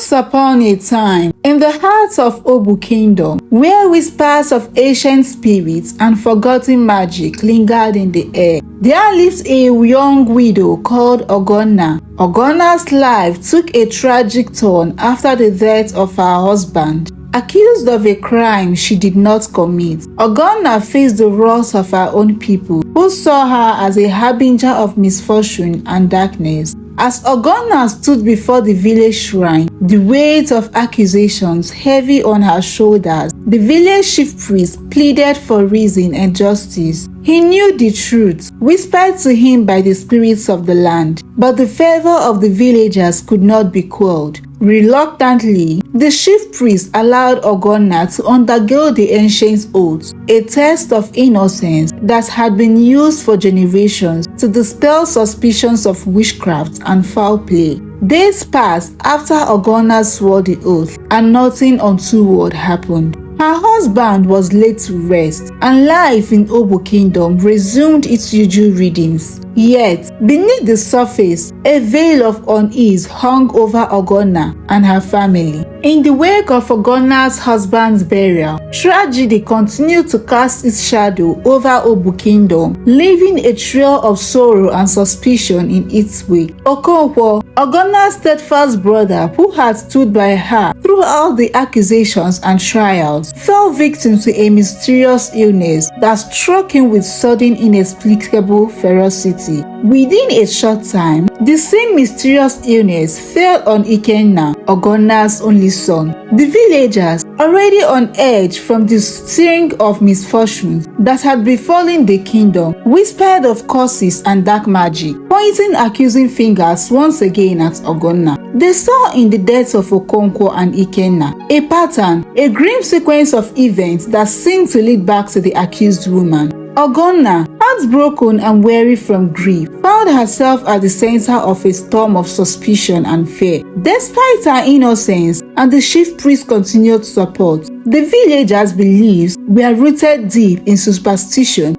Once upon a time, in the heart of Obu Kingdom, where whispers of ancient spirits and forgotten magic lingered in the air, there lived a young widow called Ogonna. Ogonna's life took a tragic turn after the death of her husband. Accused of a crime she did not commit, Ogonna faced the wrath of her own people, who saw her as a harbinger of misfortune and darkness. As Ogonna stood before the village shrine, the weight of accusations heavy on her shoulders, the village chief priest pleaded for reason and justice. He knew the truth, whispered to him by the spirits of the land, but the fervor of the villagers could not be quelled. Reluctantly, the chief priest allowed Ogonna to undergo the ancient oath, a test of innocence that had been used for generations to dispel suspicions of witchcraft and foul play. Days passed after Ogonna swore the oath, and nothing untoward happened. Her husband was laid to rest, and life in Obu Kingdom resumed its usual readings. Yet, beneath the surface, a veil of unease hung over Ogonna and her family. In the wake of Ogonna's husband's burial, tragedy continued to cast its shadow over Obu Kingdom, leaving a trail of sorrow and suspicion in its wake. Okonkwo, Ogonna's steadfast brother who had stood by her throughout the accusations and trials, fell victim to a mysterious illness that struck him with sudden inexplicable ferocity. Within a short time, the same mysterious illness fell on Ikenna, Ogonna's only son. The villagers, already on edge from the sting of misfortunes that had befallen the kingdom, whispered of curses and dark magic, pointing accusing fingers once again at Ogonna. They saw in the deaths of Okonkwo and Ikenna a pattern, a grim sequence of events that seemed to lead back to the accused woman. Ogonna, heartbroken and weary from grief, found herself at the center of a storm of suspicion and fear. Despite her innocence and the chief priest's continued support, the villagers' beliefs were rooted deep in superstition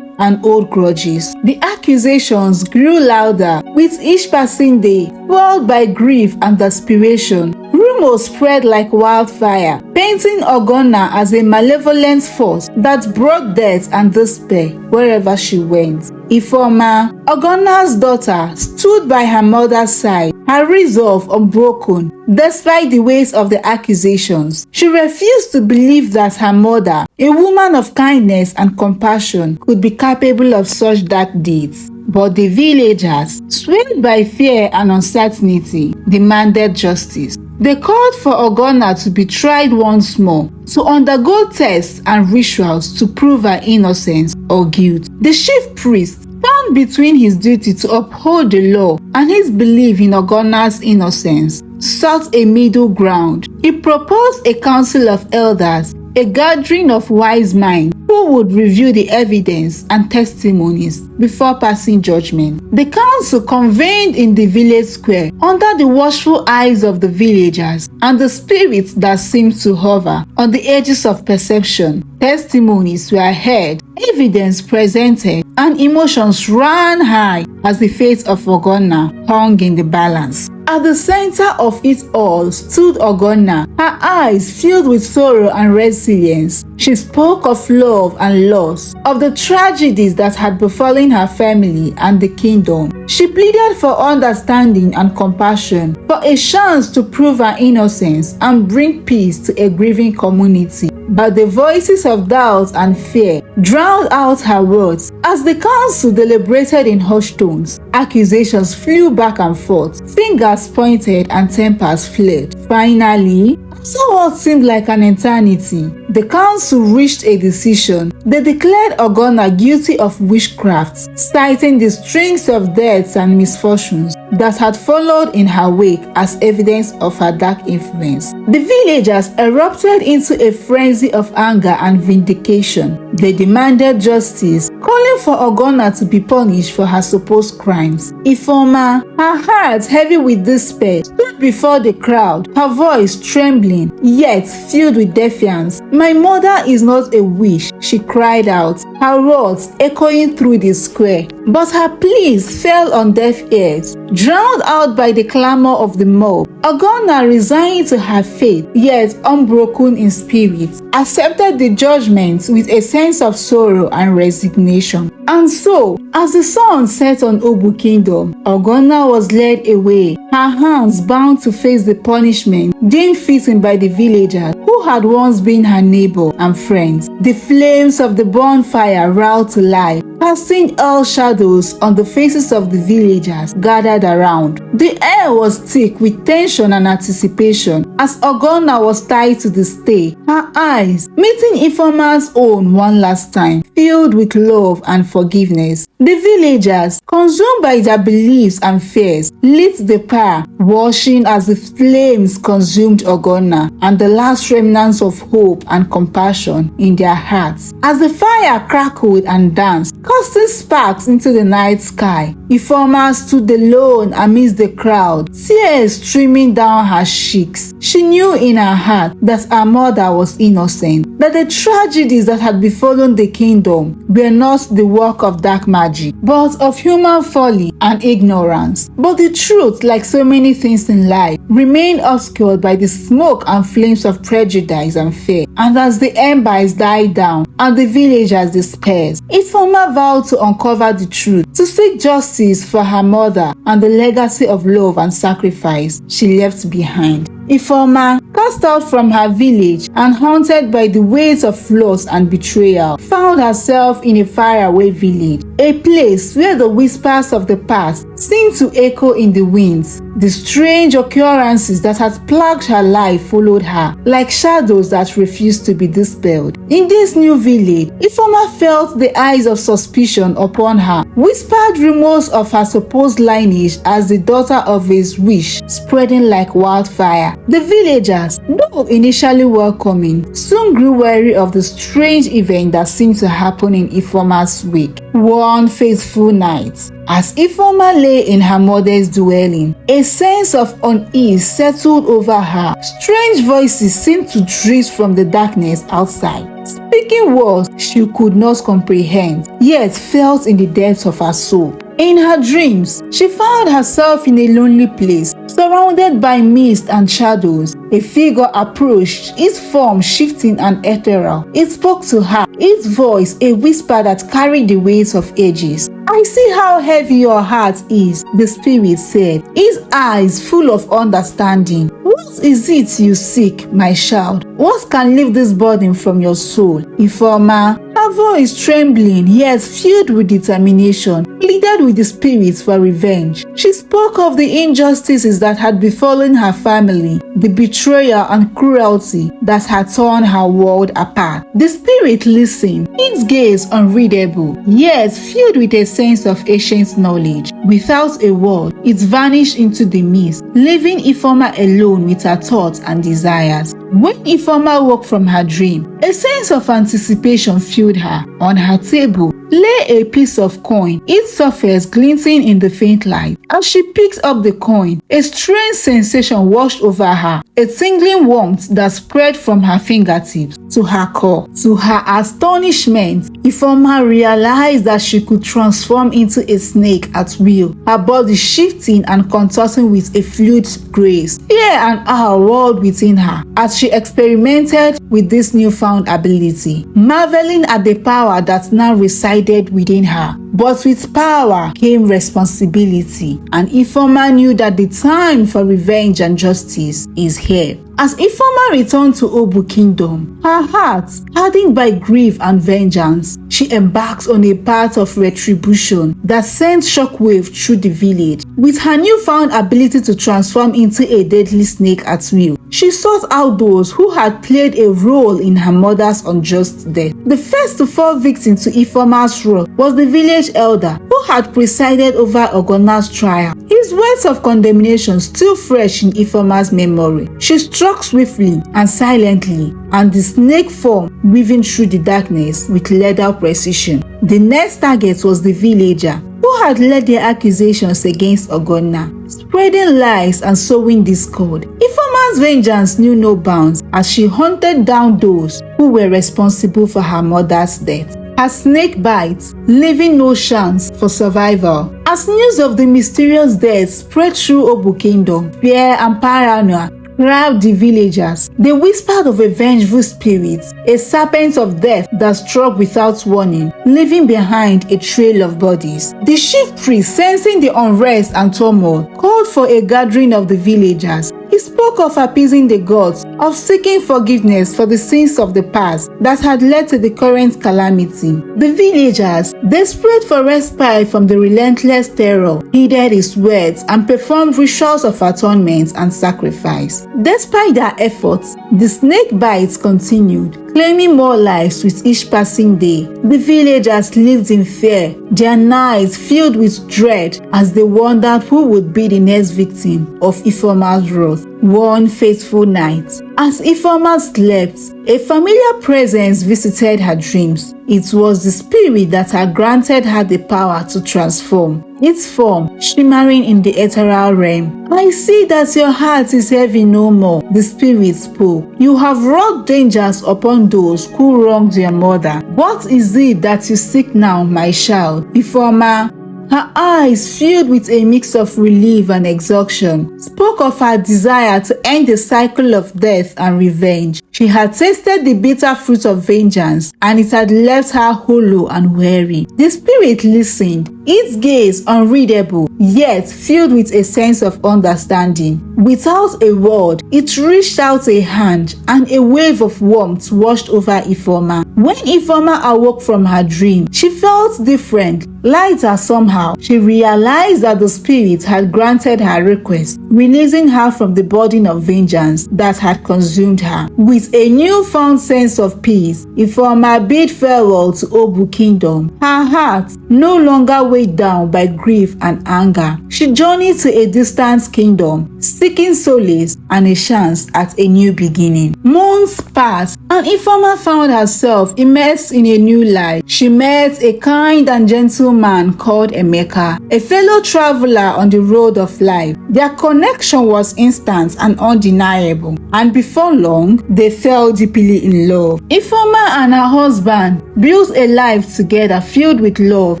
and old grudges. The accusations grew louder with each passing day, fueled by grief and desperation. Rumors spread like wildfire, painting Ogonna as a malevolent force that brought death and despair wherever she went. Ifeoma, Ogonna's daughter, stood by her mother's side, her resolve unbroken. Despite the weight of the accusations, she refused to believe that her mother, a woman of kindness and compassion, could be capable of such dark deeds. But the villagers, swayed by fear and uncertainty, demanded justice. They called for Ogonna to be tried once more, to undergo tests and rituals to prove her innocence or guilt. The chief priest, torn between his duty to uphold the law and his belief in Ogonna's innocence, sought a middle ground. He proposed a council of elders, a gathering of wise minds who would review the evidence and testimonies before passing judgment. The council convened in the village square under the watchful eyes of the villagers and the spirits that seemed to hover on the edges of perception. Testimonies were heard, evidence presented, and emotions ran high as the fate of Ogonna hung in the balance. At the center of it all stood Ogonna, her eyes filled with sorrow and resilience. She spoke of love and loss, of the tragedies that had befallen her family and the kingdom. She pleaded for understanding and compassion, for a chance to prove her innocence and bring peace to a grieving community. But the voices of doubt and fear drowned out her words. As the council deliberated in hushed tones, accusations flew back and forth, fingers pointed and tempers flared. Finally, after what seemed like an eternity, the council reached a decision. They declared Ogonna guilty of witchcraft, citing the strings of deaths and misfortunes that had followed in her wake as evidence of her dark influence. The villagers erupted into a frenzy of anger and vindication. They demanded justice, calling for Ogonna to be punished for her supposed crimes. Ifeoma, her heart heavy with despair, stood before the crowd, her voice trembling, yet filled with defiance. "My mother is not a witch," she cried out, her words echoing through the square. But her pleas fell on deaf ears, drowned out by the clamor of the mob. Ogonna, resigned to her fate, yet unbroken in spirit, accepted the judgment with a sense of sorrow and resignation. And so, as the sun set on Obu Kingdom, Ogonna was led away, her hands bound to face the punishment deemed fitting by the villagers who had once been her neighbor and friends. The flames of the bonfire roared to life, casting all shadows on the faces of the villagers gathered around. The air was thick with tension and anticipation as Ogonna was tied to the stake, her eyes meeting Ifeoma's own one last time, filled with love and forgiveness. The villagers, consumed by their beliefs and fears, lit the pyre, watching as the flames consumed Ogonna and the last remnants of hope and compassion in their hearts. As the fire crackled and danced, casting sparks into the night sky, Ifeoma stood alone amidst the crowd, tears streaming down her cheeks. She knew in her heart that her mother was innocent, that the tragedies that had befallen the kingdom were not the work of dark magic, but of human folly and ignorance. But the truth, like so many things in life, remained obscured by the smoke and flames of prejudice and fear. And as the embers died down and the villagers despaired, Ifeoma vowed to uncover the truth, to seek justice for her mother and the legacy of love and sacrifice she left behind. Ifeoma, cast out from her village and haunted by the weight of loss and betrayal, found herself in a faraway village, a place where the whispers of the past seemed to echo in the winds. The strange occurrences that had plagued her life followed her, like shadows that refused to be dispelled. In this new village, Ifeoma felt the eyes of suspicion upon her, whispered rumors of her supposed lineage as the daughter of a witch spreading like wildfire. The villagers, though initially welcoming, soon grew wary of the strange event that seemed to happen in Ifeoma's wake. One fateful night, as Ifeoma lay in her mother's dwelling, a sense of unease settled over her. Strange voices seemed to drift from the darkness outside, speaking words she could not comprehend, yet felt in the depths of her soul. In her dreams, she found herself in a lonely place, surrounded by mist and shadows. A figure approached, its form shifting and ethereal. It spoke to her, its voice a whisper that carried the weight of ages. "I see how heavy your heart is," the spirit said, its eyes full of understanding. "What is it you seek, my child? What can lift this burden from your soul?" Ifeoma, her voice trembling yet filled with determination, pleaded with the spirits for revenge. She spoke of the injustices that had befallen her family, the betrayal and cruelty that had torn her world apart. The spirit listened, its gaze unreadable, yet filled with a sense of ancient knowledge. Without a word, it vanished into the mist, leaving Ifeoma alone with her thoughts and desires. When Ifeoma woke from her dream, a sense of anticipation filled her. On her table lay a piece of coin, its surface glinting in the faint light. As she picked up the coin, a strange sensation washed over her, a tingling warmth that spread from her fingertips to her core. To her astonishment, Ifeoma realized that she could transform into a snake at will, her body shifting and contorting with a fluid grace. Fear and awe rolled within her as she experimented with this newfound ability, marveling at the power that now resided within her. But with power came responsibility, and Ifeoma knew that the time for revenge and justice is here. As Ifeoma returned to Obu Kingdom, her heart hardened by grief and vengeance, she embarked on a path of retribution that sent shockwaves through the village. With her newfound ability to transform into a deadly snake at will, she sought out those who had played a role in her mother's unjust death. The first to fall victim to Ifeoma's wrath was the village elder who had presided over Ogonna's trial. His words of condemnation still fresh in Ifeoma's memory. She struck swiftly and silently, and the snake form weaving through the darkness with lethal precision. The next target was the villager who had led their accusations against Ogonna, spreading lies and sowing discord. Ifeoma's vengeance knew no bounds as she hunted down those who were responsible for her mother's death. Her snake bites, leaving no chance for survival. As news of the mysterious death spread through Obu Kingdom, fear and paranoia crowded the villagers. They whispered of a vengeful spirit, a serpent of death that struck without warning, leaving behind a trail of bodies. The chief priest, sensing the unrest and turmoil, called for a gathering of the villagers. He spoke of appeasing the gods, of seeking forgiveness for the sins of the past that had led to the current calamity. The villagers, desperate for respite from the relentless terror, heeded his words and performed rituals of atonement and sacrifice. Despite their efforts, the snake bites continued, claiming more lives with each passing day. The villagers lived in fear, their nights filled with dread as they wondered who would be the next victim of Ifeoma's wrath. One fateful night, as Ifeoma slept, a familiar presence visited her dreams. It was the spirit that had granted her the power to transform, its form shimmering in the ethereal realm. "I see that your heart is heavy no more," the spirit spoke. "You have wrought dangers upon those who wronged your mother. What is it that you seek now, my child?" Ifeoma, her eyes filled with a mix of relief and exhaustion, spoke of her desire to end the cycle of death and revenge. She had tasted the bitter fruit of vengeance, and it had left her hollow and weary. The spirit listened, its gaze unreadable, yet filled with a sense of understanding. Without a word, it reached out a hand, and a wave of warmth washed over Ifeoma. When Ifeoma awoke from her dream, she felt different, lighter somehow. She realized that the spirit had granted her request, releasing her from the burden of vengeance that had consumed her. With a newfound sense of peace, Ifeoma bid farewell to Obu Kingdom. Her heart no longer weighed down by grief and anger. She journeyed to a distant kingdom, seeking solace and a chance at a new beginning. Months passed, and Ifeoma found herself immersed in a new life. She met a kind and gentle man called Emeka, a fellow traveler on the road of life. Their connection was instant and undeniable, and before long, they fell deeply in love. Ifeoma and her husband built a life together filled with love,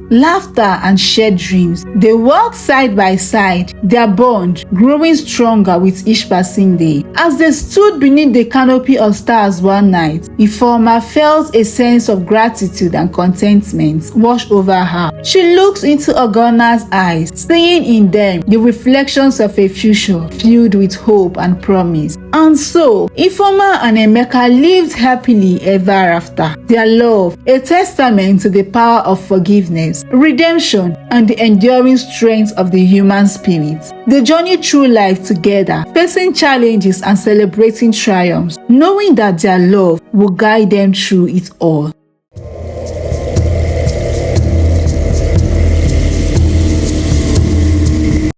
laughter, and shared dreams. They walked side by side, their bond growing stronger with each passing day. As they stood beneath the canopy of stars one night, Ifeoma felt a sense of gratitude and contentment wash over her. She looked into Ogonna's eyes, seeing in them the reflections of a future filled with hope and promise. And so, Ifeoma and Emeka lived happily ever after. Their love, a testament to the power of forgiveness, redemption, and the enduring strength of the human spirit. They journeyed through life together, facing challenges and celebrating triumphs, knowing that their love will guide them through it all.